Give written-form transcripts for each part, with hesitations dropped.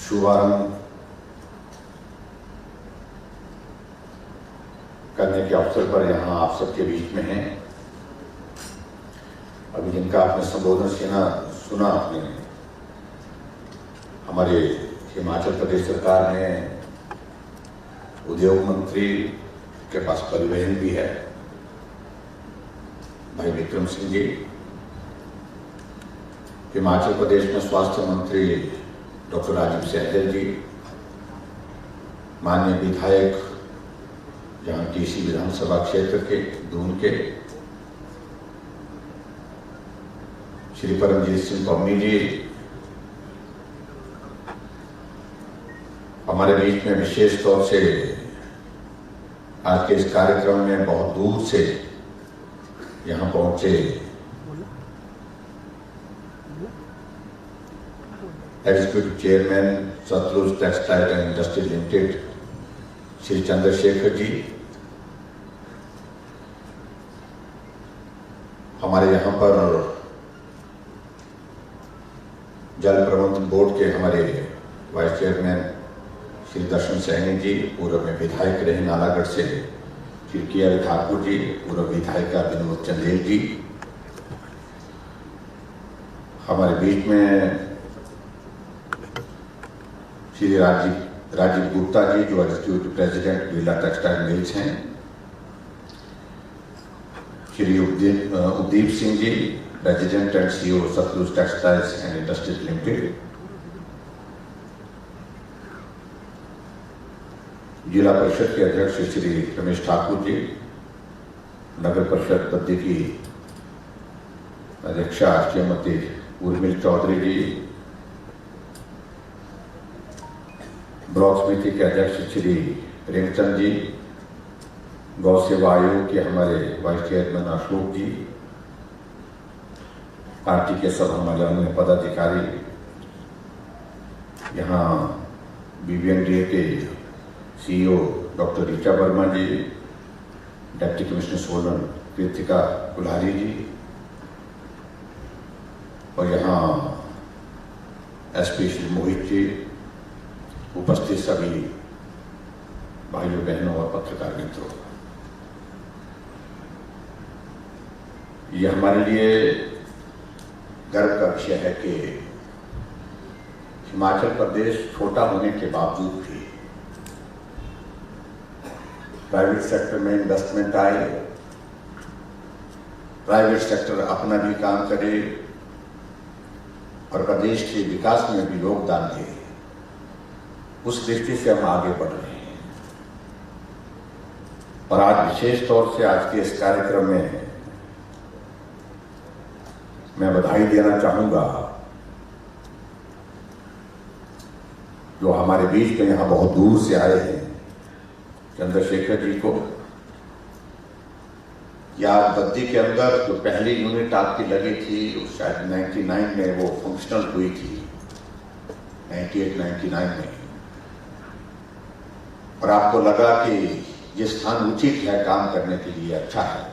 शुभारंभ करने के अवसर पर यहाँ आप सबके बीच में हैं। अभी जिनका आपने संबोधन सुना आपने, हमारे हिमाचल प्रदेश सरकार ने उद्योग मंत्री के पास परिवहन भी है, भाई विक्रम सिंह जी। हिमाचल प्रदेश में स्वास्थ्य मंत्री डॉक्टर राजीव सहजल जी, माननीय विधायक यहाँ टीसी विधानसभा क्षेत्र के दून के श्री परमजीत सिंह पम्मी जी, हमारे बीच में विशेष तौर से आज के इस कार्यक्रम में बहुत दूर से यहाँ पहुंचे executive chairman Satluj textile and industry limited Shri Chandrashekhar ji, हमारे यहाँ पर जल प्रबंधन बोर्ड के हमारे वाइस चेयरमैन श्री दर्शन सैनी जी, पूर्व में विधायक रहे नालागढ़ से श्री के ठाकुर जी, पूर्व विधायिका विनोद चंदेल जी, हमारे बीच में श्री राजीव गुप्ता जी जो executive president Birla textile mills हैं, Shri Uddeep Singh ji, president and CEO Satluj textiles and industries limited, जिला परिषद के अध्यक्ष श्री रमेश ठाकुर जी, नगर परिषद बद्दी की अध्यक्षा श्रीमती उर्मिल चौधरी जी, ब्लॉक समिति के अध्यक्ष श्री प्रेमचंद जी, गौ सेवा आयोग के हमारे वाइस चेयरमैन अशोक जी, पार्टी के सब हमारे अन्य पदाधिकारी, यहाँ BBNDA के सीईओ डॉक्टर रीचा वर्मा जी, डिप्टी कमिश्नर सोलन कृतिका कुल्हारी जी, और यहाँ SP श्री मोहित जी, उपस्थित सभी भाइयों बहनों और पत्रकार मित्रों, ये हमारे लिए गर्व का विषय है कि हिमाचल प्रदेश छोटा होने के बावजूद भी प्राइवेट सेक्टर में इन्वेस्टमेंट आए, प्राइवेट सेक्टर अपना भी काम करे और प्रदेश के विकास में भी योगदान दे। उस दृष्टि से हम आगे बढ़ रहे हैं और आज विशेष तौर से आज के इस कार्यक्रम में मैं बधाई देना चाहूंगा जो हमारे बीच में यहाँ बहुत दूर से आए हैं चंद्रशेखर जी को। या बद्दी के अंदर जो पहली यूनिट आपकी लगी थी शायद 99 में वो फंक्शनल हुई थी, 98-99 में, और आपको लगा कि ये स्थान उचित है काम करने के लिए, अच्छा है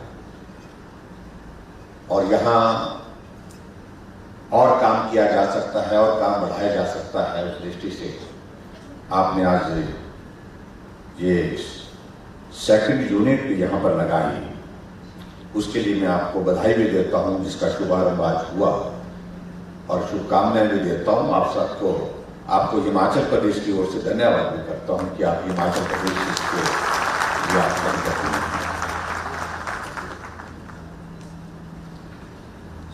और यहाँ और काम किया जा सकता है और काम बढ़ाया जा सकता है। उस दृष्टि से आपने आज ये सेकंड यूनिट भी यहाँ पर लगाई, उसके लिए मैं आपको बधाई भी देता हूँ जिसका शुभारंभ आज हुआ, और शुभकामनाएं भी देता हूँ आप सबको। आपको हिमाचल प्रदेश की ओर से धन्यवाद भी करता हूँ कि आप हिमाचल प्रदेश इसको याद करते हैं।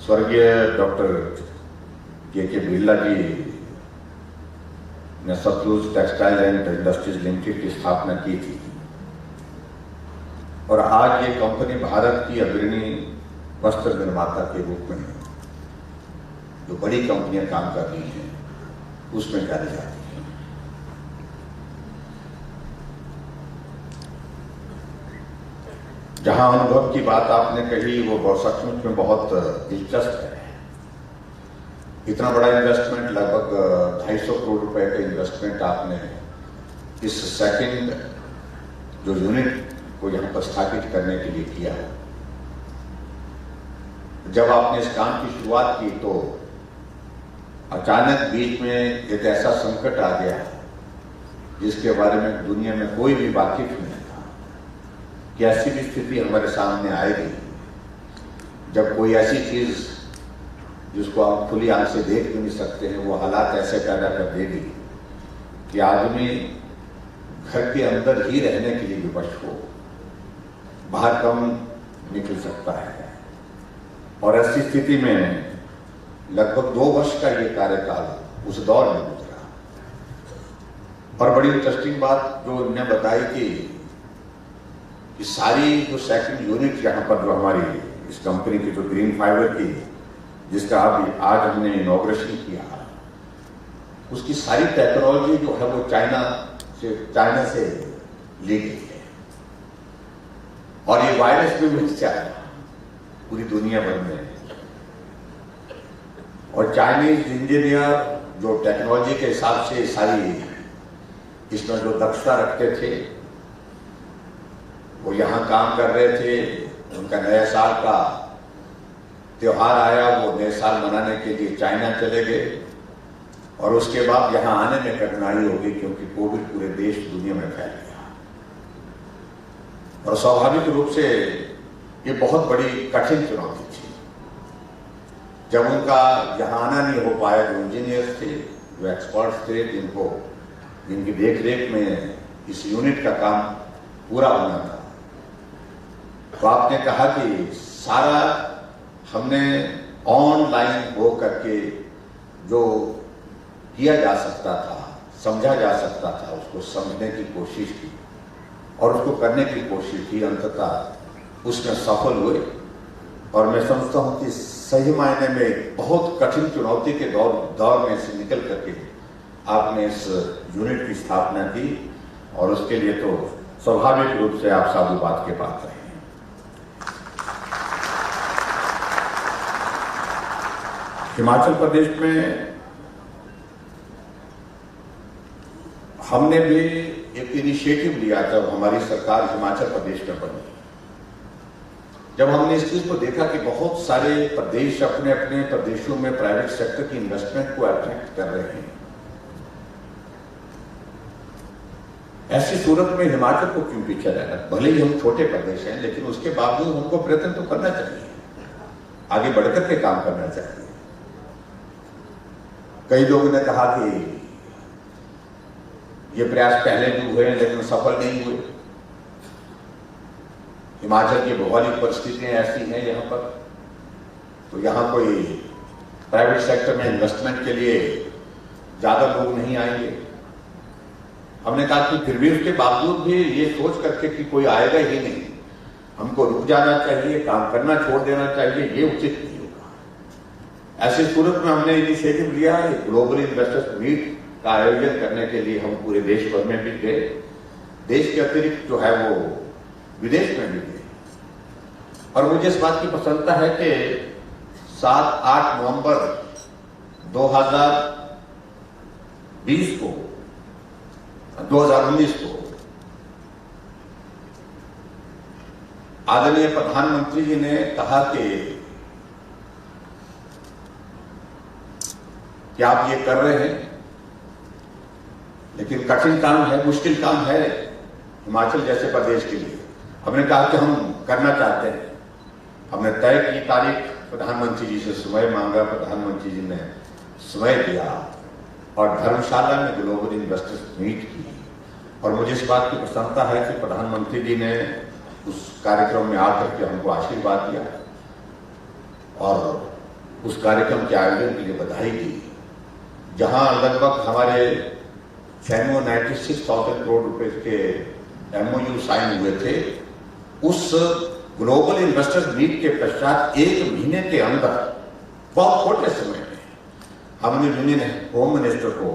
स्वर्गीय डॉक्टर के बिरला जी ने Sutlej textile and industries limited की स्थापना की थी और आज ये कंपनी भारत की अग्रणी वस्त्र निर्माता के रूप में जो बड़ी कंपनियां काम कर रही हैं उसमें जानी जाती है। जहां अनुभव की बात आपने कही वो सचमुच में बहुत दिलचस्प है। इतना बड़ा इन्वेस्टमेंट, लगभग 250 करोड़ रुपए का इन्वेस्टमेंट आपने इस सेकंड जो यूनिट को यहाँ पर स्थापित करने के लिए किया है। जब आपने इस काम की शुरुआत की तो अचानक बीच में एक ऐसा संकट आ गया जिसके बारे में दुनिया में कोई भी वाकिफ नहीं था कि ऐसी भी स्थिति हमारे सामने आएगी जब कोई ऐसी चीज जिसको आप खुली आंख से देख भी नहीं सकते हैं वो हालात ऐसे पैदा कर देगी कि आदमी घर के अंदर ही रहने के लिए विवश हो, बाहर कम निकल सकता है। और ऐसी स्थिति में लगभग 2 वर्ष का ये कार्यकाल उस दौर में गुजरा। और बड़ी इंटरेस्टिंग बात जो इन्होंने बताई कि सारी जो सेकंड यूनिट यहाँ पर जो हमारी इस कंपनी की जो ग्रीन फाइबर की जिसका अभी आज हमने इनॉग्रेशन किया, उसकी सारी टेक्नोलॉजी जो है वो चाइना से ली गई है। और ये वायरस भी मिल जाए पूरी दुनिया भर में। और चाइनीज इंजीनियर जो टेक्नोलॉजी के हिसाब से सारी इसमें जो दक्षता रखते थे वो यहाँ काम कर रहे थे। उनका नया साल का त्योहार आया, वो नए साल मनाने के लिए चाइना चले गए और उसके बाद यहाँ आने में कठिनाई होगी क्योंकि कोविड पूरे देश दुनिया में फैल गया। और स्वाभाविक रूप से ये बहुत बड़ी कठिन चुनौती थी। जब उनका यहाँ आना नहीं हो पाया, जो इंजीनियर्स थे, जो एक्सपर्ट्स थे, जिनकी देखरेख में इस यूनिट का काम पूरा होना था, तो आपने कहा कि सारा हमने ऑनलाइन हो करके जो किया जा सकता था, समझा जा सकता था, उसको समझने की कोशिश की और उसको करने की कोशिश की। अंततः उसमें सफल हुए। और मैं समझता हूं कि सही मायने में बहुत कठिन चुनौती के दौर में से निकल करके आपने इस यूनिट की स्थापना की और उसके लिए तो स्वाभाविक रूप से आप साधुवाद के पात्र हैं। हिमाचल प्रदेश में हमने भी एक इनिशिएटिव लिया जब हमारी सरकार हिमाचल प्रदेश में बनी। जब हमने इस चीज को देखा कि बहुत सारे प्रदेश अपने अपने प्रदेशों में प्राइवेट सेक्टर की इन्वेस्टमेंट को अट्रैक्ट कर रहे हैं, ऐसी सूरत में हिमाचल को क्यों पीछे रहना? भले ही हम छोटे प्रदेश हैं, लेकिन उसके बावजूद हमको प्रयत्न तो करना चाहिए, आगे बढ़कर के काम करना चाहिए। कई लोगों ने कहा कि ये प्रयास पहले भी हुए लेकिन सफल नहीं हुए। हिमाचल की भौगोलिक परिस्थितियां ऐसी हैं यहाँ पर, तो यहाँ कोई प्राइवेट सेक्टर में इन्वेस्टमेंट के लिए ज्यादा लोग नहीं आएंगे। हमने कहा कि फिर भी उसके बावजूद भी ये सोच करके कि कोई आएगा ही नहीं, हमको रुक जाना चाहिए, काम करना छोड़ देना चाहिए, ये उचित नहीं होगा। ऐसी सूरत में हमने इनिशिएटिव लिया, ग्लोबल इन्वेस्टर्स मीट का आयोजन करने के लिए हम पूरे देश भर में भी गए। देश के अतिरिक्त जो है वो विदेश में भी गए। और मुझे इस बात की प्रसन्नता है कि 7-8 नवंबर 2019 को आदरणीय प्रधानमंत्री जी ने कहा कि आप ये कर रहे हैं, लेकिन कठिन काम है, मुश्किल काम है हिमाचल जैसे प्रदेश के लिए। हमने कहा कि हम करना चाहते हैं। हमने तय की तारीख, प्रधानमंत्री जी से समय मांगा, प्रधानमंत्री जी ने समय दिया और धर्मशाला में ग्लोबल इन्वेस्टर्स मीट की। और मुझे इस बात की प्रसन्नता है कि प्रधानमंत्री जी ने उस कार्यक्रम में आकर के हमको आशीर्वाद दिया और उस कार्यक्रम के आयोजन के लिए बधाई दी, जहां लगभग हमारे 96,000 करोड़ रुपए के MOU साइन हुए थे। उस ग्लोबल इन्वेस्टर्स मीट के पश्चात 1 महीने के अंदर, बहुत छोटे समय में, हमने यूनियन होम मिनिस्टर को,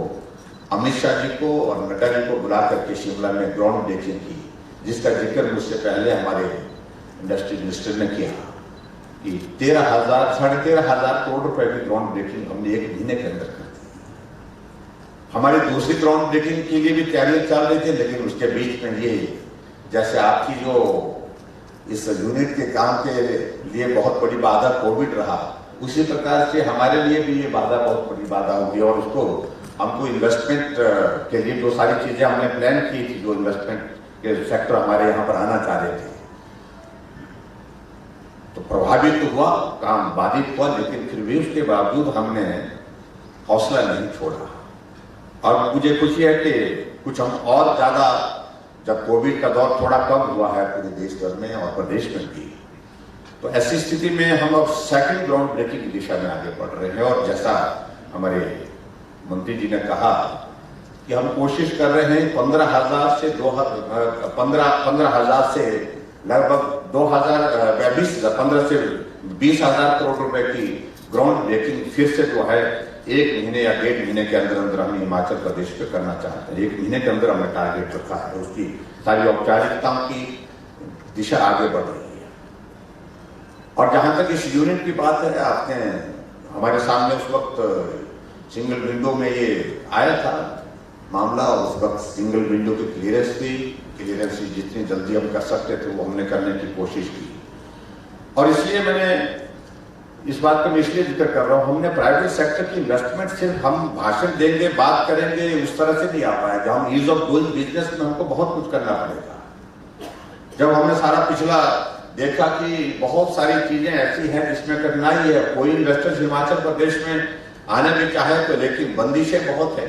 अमित शाह जी को और नड्डा जी को बुला करके शिमला में ग्राउंड ब्रेकिंग की, जिसका जिक्र मुझसे पहले हमारे इंडस्ट्री मिनिस्टर ने किया कि 13,000-13,500 करोड़ रुपए की ग्राउंड ब्रेकिंग हमने 1 महीने के अंदर कर दी। हमारी दूसरी ग्राउंड ब्रेकिंग के लिए भी तैयारियां चल रही थी, लेकिन उसके बीच में ये जैसे आपकी जो इस यूनिट के काम के लिए बहुत बड़ी बाधा कोविड रहा, उसी प्रकार से हमारे लिए भी ये बाधा बहुत बड़ी बाधा होगी। और उसको हमको इन्वेस्टमेंट के लिए जो सारी चीजें हमने प्लान की थी, जो इन्वेस्टमेंट के सेक्टर हमारे यहाँ पर आना चाह रहे थे, तो प्रभावित तो हुआ, काम बाधित हुआ, लेकिन फिर भी उसके बावजूद हमने हौसला नहीं छोड़ा। और मुझे खुशी है कि कुछ हम और ज्यादा, जब कोविड का दौर थोड़ा कम हुआ है पूरे देश भर में और प्रदेश में भी, तो ऐसी स्थिति में हम अब सेकंड ग्राउंड ब्रेकिंग की दिशा में आगे बढ़ रहे हैं। और जैसा हमारे मंत्री जी ने कहा कि हम कोशिश कर रहे हैं 15,000 से 15,000 से लगभग 15 से 20,000 करोड़ रुपए की ग्राउंड ब्रेकिंग फिर से जो है 1 महीने या 1.5 महीने के अंदर अंदर हम हिमाचल प्रदेश पे करना चाहते हैं। 1 महीने के अंदर हमने टारगेट रखा है। उसकी सारी औपचारिकताओं की दिशा आगे बढ़ रही है। और जहां तक इस यूनिट की बात है, आपने हमारे सामने उस वक्त सिंगल विंडो में ये आया था मामला, और उस वक्त सिंगल विंडो की क्लियरेंस जितनी जल्दी हम कर सकते थे वो हमने करने की कोशिश की। और इसलिए मैंने इस बात को मैं इसलिए जिक्र कर रहा हूं, हमने प्राइवेट सेक्टर की इन्वेस्टमेंट सिर्फ हम भाषण देंगे, बात करेंगे, उस तरह से नहीं आ पाएगा। हम ईज ऑफ डूइंग बिजनेस में हमको बहुत कुछ करना पड़ेगा। जब हमने सारा पिछला देखा कि बहुत सारी चीजें ऐसी हैं जिसमें कठिनाई है, कोई इन्वेस्टर हिमाचल प्रदेश में आने भी चाहे तो, लेकिन बंदिशें बहुत है,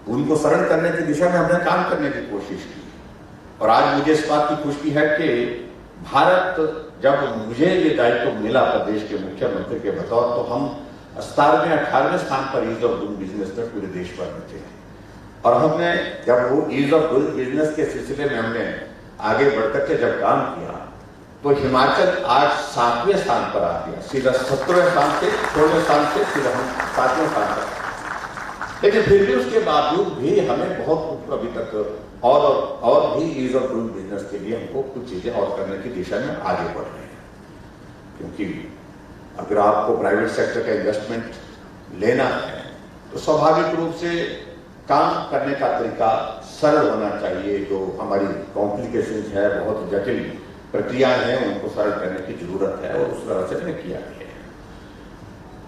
उनको सरल करने की दिशा में हमने काम करने की कोशिश की। और आज मुझे इस बात की खुशी है कि भारत, जब मुझे ये दायित्व मिला प्रदेश के मुख्यमंत्री के बतौर, तो हम 17वें 18वें स्थान पर ईज ऑफ डूइंग बिजनेस में पूरे देश भर में थे। और हमने जब वो ईज ऑफ डूइंग बिजनेस के सिलसिले में हमने आगे बढ़कर के जब काम किया, तो हिमाचल आज 7वें स्थान पर आ गया। सीधा 17वें स्थान से 16वें स्थान से सीधा हम 7वें स्थान पर। लेकिन फिर भी उसके बावजूद भी हमें बहुत अभी तक और भी ईज ऑफ डूइंग बिजनेस के लिए हमको कुछ चीजें और करने की दिशा में आगे बढ़ रहे हैं। क्योंकि अगर आपको प्राइवेट सेक्टर का इन्वेस्टमेंट लेना है तो स्वाभाविक रूप से काम करने का तरीका सरल होना चाहिए। जो हमारी कॉम्प्लिकेशंस है, बहुत जटिल प्रक्रियाएं हैं, उनको सरल करने की जरूरत है, और उस तरह से मैंने किया है।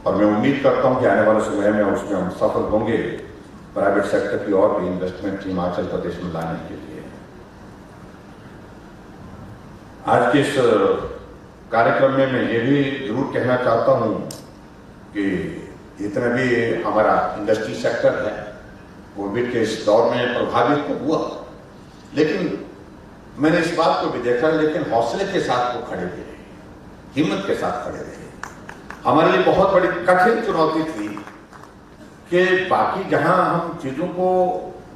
और मैं उम्मीद करता हूं कि आने वाले समय में उसमें हम सफल होंगे, प्राइवेट सेक्टर की और भी इन्वेस्टमेंट हिमाचल प्रदेश में लाने के लिए। आज के इस कार्यक्रम में मैं ये भी जरूर कहना चाहता हूं कि जितना भी हमारा इंडस्ट्री सेक्टर है, कोविड के इस दौर में प्रभावित तो हुआ, लेकिन मैंने इस बात को भी देखा, लेकिन हौसले के साथ वो खड़े रहे, हिम्मत के साथ खड़े रहे। हमारे लिए बहुत बड़ी कठिन चुनौती थी कि बाकी जहां हम चीजों को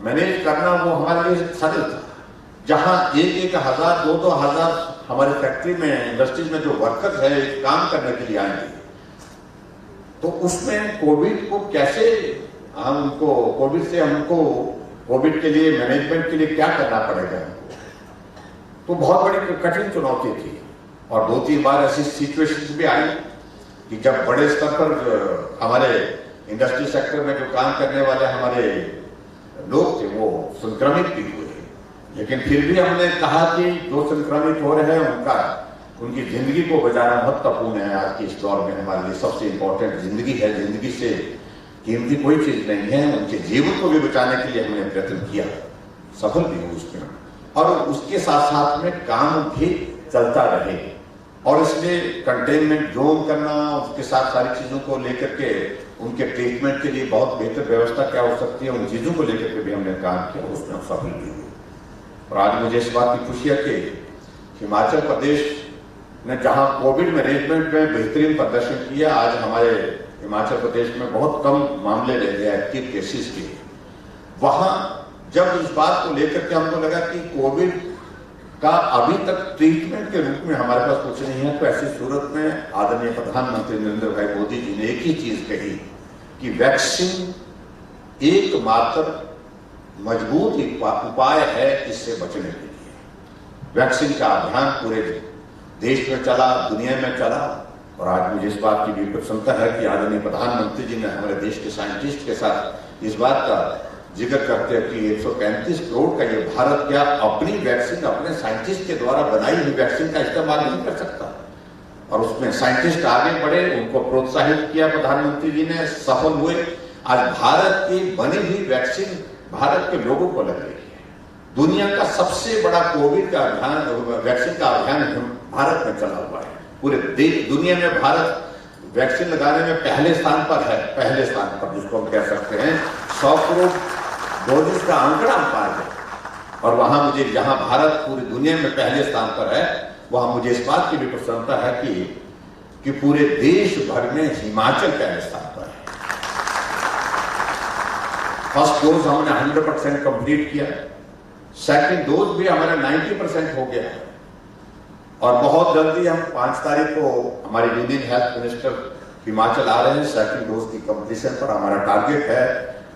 मैनेज करना वो हमारे लिए सरल था। जहां 1,000 2,000 हमारे फैक्ट्री में, इंडस्ट्रीज में जो वर्कर्स है काम करने के लिए आएंगे, तो उसमें कोविड को कैसे हमको, कोविड के लिए मैनेजमेंट के लिए क्या करना पड़ेगा हमको, तो बहुत बड़ी कठिन चुनौती थी। और 2-3 बार ऐसी सिचुएशंस भी आई कि जब बड़े स्तर पर हमारे इंडस्ट्री सेक्टर में जो काम करने वाले हमारे लोग थे वो संक्रमित भी हुए, लेकिन फिर भी हमने कहा कि जो संक्रमित हो रहे हैं उनकी जिंदगी को बचाना महत्वपूर्ण है। आज के इस दौर में हमारे लिए सबसे इंपॉर्टेंट जिंदगी है, जिंदगी से कीमती कोई चीज नहीं है। उनके जीवन को भी बचाने के लिए हमने प्रयत्न किया, सफल भी हुए उसमें, और उसके साथ साथ में काम भी चलता रहे। और इसलिए कंटेनमेंट जोन करना, उसके साथ सारी चीजों को लेकर के उनके ट्रीटमेंट के लिए बहुत बेहतर व्यवस्था क्या हो सकती है, उन चीजों को लेकर के भी हमने काम किया, उसमें हम सफल भी हुए। और आज मुझे इस बात की खुशी है कि हिमाचल प्रदेश ने जहां कोविड मैनेजमेंट में बेहतरीन प्रदर्शन किया, आज हमारे हिमाचल प्रदेश में बहुत कम मामले रह गए एक्टिव केसेस के। वहां जब इस बात को लेकर के हमको लगा कि कोविड का अभी तक ट्रीटमेंट के रूप में हमारे पास कुछ नहीं है, तो ऐसी सूरत में आदरणीय प्रधानमंत्री नरेंद्र भाई मोदी जी ने एक ही चीज कही कि वैक्सीन एकमात्र मजबूत उपाय है इससे बचने के लिए। वैक्सीन का अभियान पूरे देश में चला, दुनिया में चला, और आज मुझे इस बात की भी प्रसन्नता है कि आदरणीय प्रधानमंत्री जी ने हमारे देश के साइंटिस्ट के साथ इस बात का जिक्र करते हैं कि 135 करोड़ का ये भारत क्या अपनी वैक्सीन, अपने साइंटिस्ट के द्वारा बनाई हुई वैक्सीन का इस्तेमाल नहीं कर सकता। और उसमें साइंटिस्ट आगे बढ़े, उनको प्रोत्साहित किया प्रधानमंत्री जी ने, सफल हुए। आज भारत की बनी हुई वैक्सीन भारत के लोगों को लग रही है। दुनिया का सबसे बड़ा कोविड का अभियान, वैक्सीन का अभियान भारत में चला हुआ है। पूरे दुनिया में भारत वैक्सीन लगाने में पहले स्थान पर है, पहले स्थान पर, जिसको हम कह सकते हैं 100 करोड़ डोजेस का आंकड़ा हम पाए हैं। और वहां मुझे, जहां भारत पूरी दुनिया में पहले स्थान पर है, वहां मुझे इस बात की भी प्रसन्नता है कि पूरे देश भर में हिमाचल पहले स्थान पर है। फर्स्ट डोज हमने 100% कंप्लीट किया, सेकंड डोज भी हमारा 90% हो गया है। और बहुत जल्दी हम 5 तारीख को हमारे यूनियन हेल्थ मिनिस्टर हिमाचल आ रहे हैं। सेकंड डोज की कंप्लीशन पर हमारा टारगेट है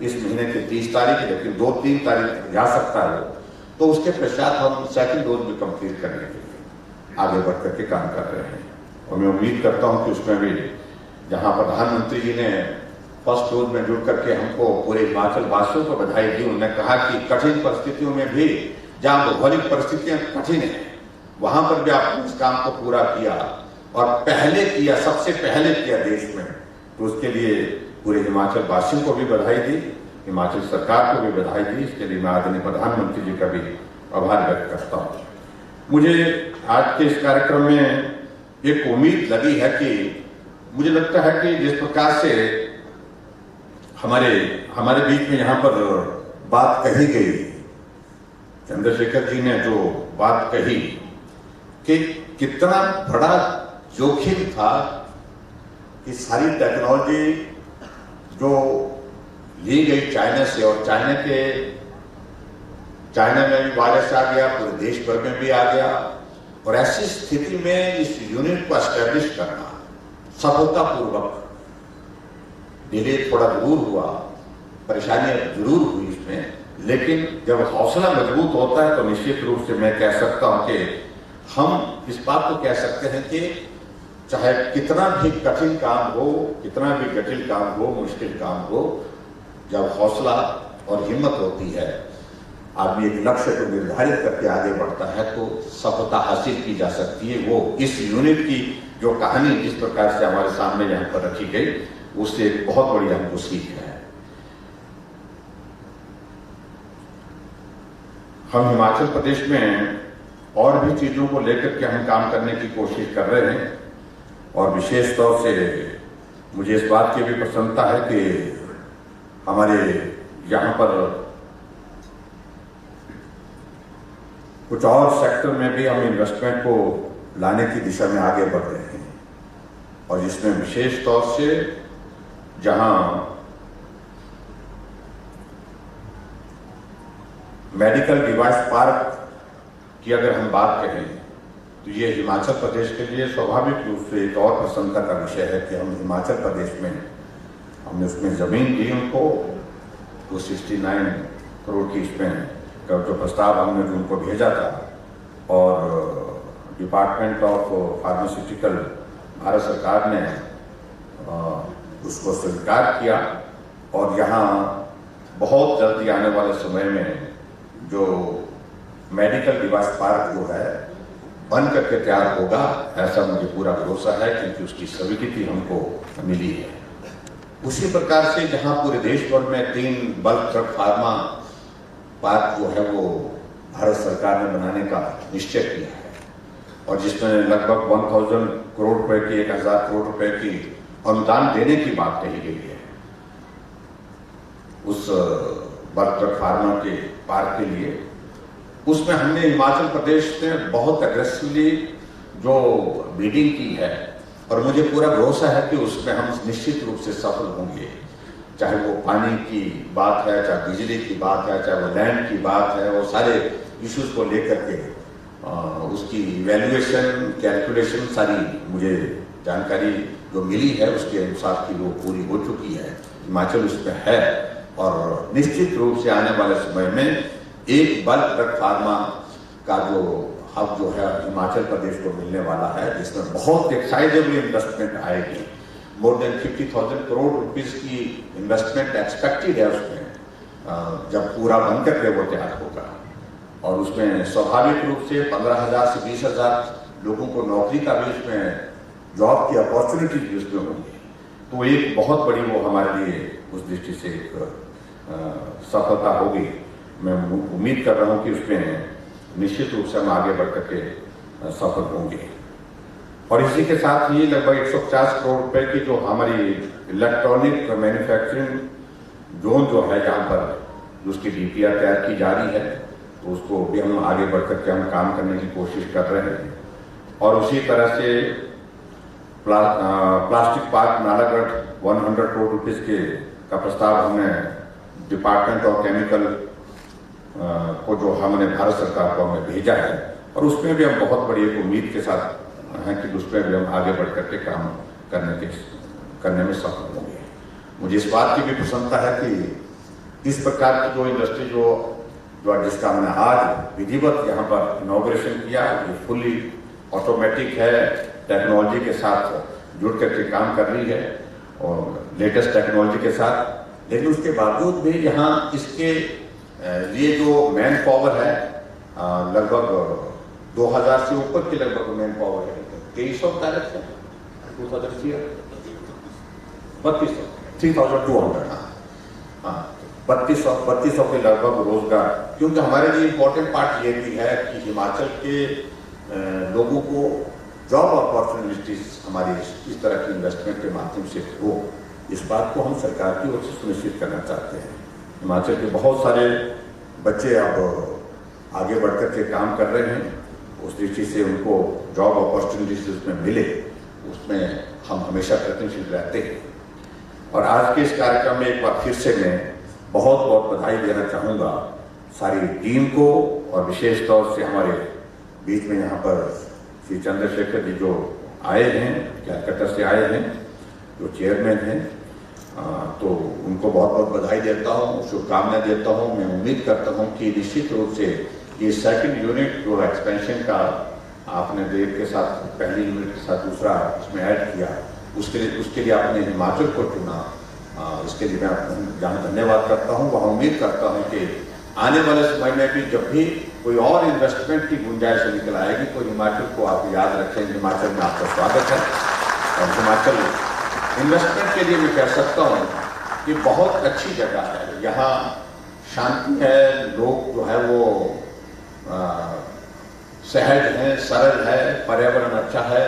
इस महीने की 30 तारीख, लेकिन 2-3 तारीख जा सकता है। तो उसके पश्चात हम सेकंड डोज भी कंप्लीट करने के लिए आगे बढ़ करके काम कर रहे हैं। और मैं उम्मीद करता हूं कि उसमें भी, जहां प्रधानमंत्री जी ने फर्स्ट डोज में जुड़ करके हमको पूरे हिमाचल वासियों को बधाई दी, उन्होंने कहा कि कठिन परिस्थितियों में भी, जहां भौगोलिक परिस्थितियां कठिन है, वहां पर भी आपने इस काम को पूरा किया और पहले किया, सबसे पहले किया देश में। तो उसके लिए पूरे हिमाचल वासियों को भी बधाई दी, हिमाचल सरकार को भी बधाई दी। इसके लिए मैं आदरणीय प्रधानमंत्री जी का भी आभार व्यक्त करता हूं। मुझे आज के इस कार्यक्रम में एक उम्मीद लगी है कि मुझे लगता है कि जिस प्रकार से हमारे बीच में यहाँ पर बात कही गई, चंद्रशेखर जी ने जो बात कही कि कितना बड़ा जोखिम था कि सारी टेक्नोलॉजी जो ली गई चाइना से, और चाइना में भी वायरस आ गया, पूरे देश भर में भी आ गया। और ऐसी स्थिति में इस यूनिट को एस्टेब्लिश करना सफलतापूर्वक, डिले थोड़ा जरूर हुआ, परेशानियां जरूर हुई इसमें, लेकिन जब हौसला मजबूत होता है तो निश्चित रूप से मैं कह सकता हूं कि हम इस बात को कह सकते हैं कि चाहे कितना भी कठिन काम हो, कितना भी जटिल काम हो, मुश्किल काम हो, जब हौसला और हिम्मत होती है, आदमी एक लक्ष्य को निर्धारित करके आगे बढ़ता है, तो सफलता हासिल की जा सकती है। वो इस यूनिट की जो कहानी जिस प्रकार से हमारे सामने यहाँ पर रखी गई, उससे एक बहुत बड़ी हमको सीख है। हम हिमाचल प्रदेश में और भी चीजों को लेकर के हम काम करने की कोशिश कर रहे हैं, और विशेष तौर से मुझे इस बात की भी प्रसन्नता है कि हमारे यहाँ पर कुछ और सेक्टर में भी हम इन्वेस्टमेंट को लाने की दिशा में आगे बढ़ रहे हैं। और जिसमें विशेष तौर से जहां मेडिकल डिवाइस पार्क की अगर हम बात करें, तो ये हिमाचल प्रदेश के लिए स्वाभाविक रूप से एक और प्रसन्नता का विषय है कि हम हिमाचल प्रदेश में हमने उसमें जमीन दी उनको, वो 69 करोड़ की इसमें का जो प्रस्ताव हमने उनको भेजा था, और डिपार्टमेंट ऑफ फार्मास्यूटिकल भारत सरकार ने उसको स्वीकार किया। और यहाँ बहुत जल्दी आने वाले समय में जो मेडिकल डिवाइस पार्क जो है बन करके तैयार होगा, ऐसा मुझे पूरा भरोसा है, क्योंकि उसकी स्वीकृति हमको मिली है। उसी प्रकार से जहां पूरे देश भर में 3 बल्क ड्रग फार्मा पार्क जो है वो भारत सरकार ने बनाने का निश्चय किया है, और जिसमें लगभग 1000 करोड़ रुपए की, 1000 करोड़ रुपए की अनुदान देने की बात कही गई है उस बल्क ड्रग फार्मा के पार्क के लिए। उसमें हमने हिमाचल प्रदेश ने बहुत एग्रेसिवली जो बिडिंग की है, और मुझे पूरा भरोसा है कि उसमें हम निश्चित रूप से सफल होंगे। चाहे वो पानी की बात है, चाहे बिजली की बात है, चाहे वो लैंड की बात है, वो सारे इश्यूज को लेकर के उसकी वैल्यूएशन, कैलकुलेशन सारी मुझे जानकारी जो मिली है उसके अनुसार की वो पूरी हो चुकी है। हिमाचल उसमें है, और निश्चित रूप से आने वाले समय में एक बल्क ड्रग फार्मा का जो हब जो है हिमाचल प्रदेश को मिलने वाला है, जिसमें बहुत एक साइजेबल इन्वेस्टमेंट आएगी। मोर देन 50,000 करोड़ रुपीस की इन्वेस्टमेंट एक्सपेक्टेड है उसमें, जब पूरा बनकर के वो तैयार होगा। और उसमें स्वाभाविक रूप से 15,000 से 20,000 लोगों को नौकरी का भी उसमें जॉब की अपॉर्चुनिटी भी उसमें होंगी। तो एक बहुत बड़ी वो हमारे लिए उस दृष्टि से एक सफलता होगी। मैं उम्मीद कर रहा हूँ कि उसमें निश्चित रूप से हम आगे बढ़ करके सफल होंगे। और इसी के साथ ही लगभग 150 करोड़ रुपए की जो हमारी इलेक्ट्रॉनिक मैन्युफैक्चरिंग जोन जो है, जहाँ पर उसकी डीपीआर तैयार की जा रही है, तो उसको भी हम आगे बढ़ करके हम काम करने की कोशिश कर रहे हैं। और उसी तरह से plastic park Nalagarh 100 crore rupees का प्रस्ताव हमने डिपार्टमेंट ऑफ केमिकल को जो हमने भारत सरकार को हमने भेजा है, और उसमें भी हम बहुत बड़ी एक उम्मीद के साथ हैं कि उसमें भी हम आगे बढ़ करके काम करने में सफल होंगे। मुझे इस बात की भी प्रसन्नता है कि इस प्रकार की जो इंडस्ट्री जो जिसका हमने आज विधिवत यहाँ पर इनॉग्रेशन किया, ये फुल्ली ऑटोमेटिक है, टेक्नोलॉजी के साथ जुड़ करके काम कर रही है और लेटेस्ट टेक्नोलॉजी के साथ। लेकिन उसके बावजूद भी यहाँ इसके लिए जो मैन पावर है, लगभग 2000 से ऊपर की लगभग मैन पावर है। 2300 डायरेक्ट है, 3200 हाँ 3200 के लगभग रोजगार। क्योंकि हमारे लिए इम्पोर्टेंट पार्ट ये भी है कि हिमाचल के लोगों को जॉब अपॉर्चुनिटीज हमारी इस तरह की इन्वेस्टमेंट के माध्यम से हो, इस बात को हम सरकार की ओर से सुनिश्चित करना चाहते हैं। हिमाचल के बहुत सारे बच्चे अब आगे बढ़ करके काम कर रहे हैं, उस दृष्टि से उनको जॉब अपॉर्चुनिटीज उसमें मिले, उसमें हम हमेशा प्रयत्नशील रहते हैं। और आज के इस कार्यक्रम में एक बार फिर से मैं बहुत बहुत बधाई देना चाहूँगा सारी टीम को, और विशेष तौर से हमारे बीच में यहाँ पर श्री चंद्रशेखर जी जो आए हैं, कलकत्ता से आए हैं, जो चेयरमैन हैं, तो उनको बहुत बहुत बधाई देता हूँ, शुभकामनाएं देता हूँ। मैं उम्मीद करता हूँ कि निश्चित रूप से ये सेकंड यूनिट जो एक्सपेंशन का आपने देर के साथ पहली यूनिट के साथ दूसरा इसमें ऐड किया, उसके लिए आपने हिमाचल को चुना, इसके लिए मैं जहाँ धन्यवाद करता हूँ, वहाँ उम्मीद करता हूँ कि आने वाले समय में भी जब भी कोई और इन्वेस्टमेंट की गुंजाइश निकल आएगी तो हिमाचल को आप याद रखें। हिमाचल में आपका स्वागत है। और हिमाचल इन्वेस्टमेंट के लिए मैं कह सकता हूँ कि बहुत अच्छी जगह है, यहाँ शांति है, लोग जो है वो सहज हैं, सरल है, पर्यावरण अच्छा है,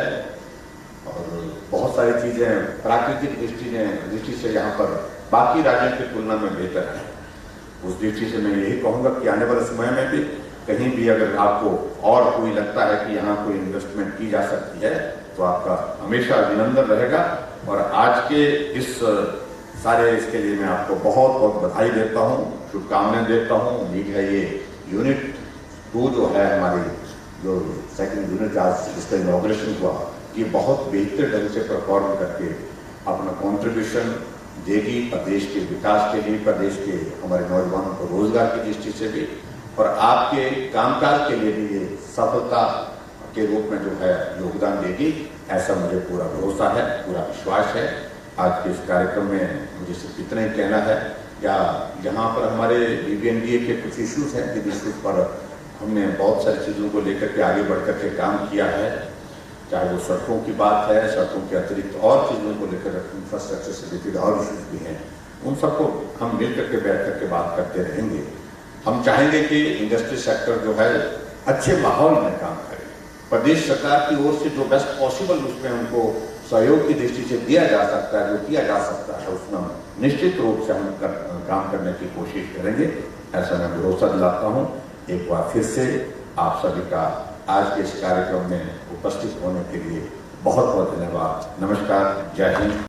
और बहुत सारी चीजें प्राकृतिक दृष्टि से यहाँ पर बाकी राज्यों की तुलना में बेहतर है। उस दृष्टि से मैं यही कहूँगा कि आने वाले समय में भी कहीं भी अगर आपको और कोई लगता है कि यहाँ कोई इन्वेस्टमेंट की जा सकती है, तो आपका हमेशा अभिनंदन रहेगा। और आज के इस सारे इसके लिए मैं आपको बहुत बहुत बधाई देता हूँ, शुभकामनाएं देता हूँ। उम्मीद है ये यूनिट 2 जो है हमारी, जो सेकंड यूनिट आज जिसका इनॉग्रेशन हुआ, ये बहुत बेहतर ढंग से परफॉर्म करके अपना कंट्रीब्यूशन देगी प्रदेश के विकास के लिए, प्रदेश के हमारे नौजवानों को रोजगार की दृष्टि से भी, और आपके कामकाज के लिए भी ये सफलता के रूप में जो है योगदान देगी, ऐसा मुझे पूरा भरोसा है, पूरा विश्वास है। आज के इस कार्यक्रम में मुझे सिर्फ इतना ही कहना है, या यहाँ पर हमारे BBNDA के कुछ इश्यूज हैं जिन इश्यूज पर हमने बहुत सारी चीज़ों को लेकर के आगे बढ़ कर के काम किया है, चाहे वो सड़कों की बात है, सड़कों के अतिरिक्त और चीज़ों को लेकर इंफ्रास्ट्रक्चर से रिलेटेड और इश्यूज भी हैं, उन सबको हम मिल करके बैठ करके बात करते रहेंगे। हम चाहेंगे कि इंडस्ट्री सेक्टर जो है अच्छे माहौल में काम करे, प्रदेश सरकार की ओर से जो बेस्ट पॉसिबल उसमें उनको सहयोग की दृष्टि से दिया जा सकता है, जो किया जा सकता है, उसमें हम निश्चित रूप से हम काम करने की कोशिश करेंगे, ऐसा मैं भरोसा दिलाता हूँ। एक बार फिर से आप सभी का आज के इस कार्यक्रम में उपस्थित होने के लिए बहुत बहुत धन्यवाद। नमस्कार, जय हिंद।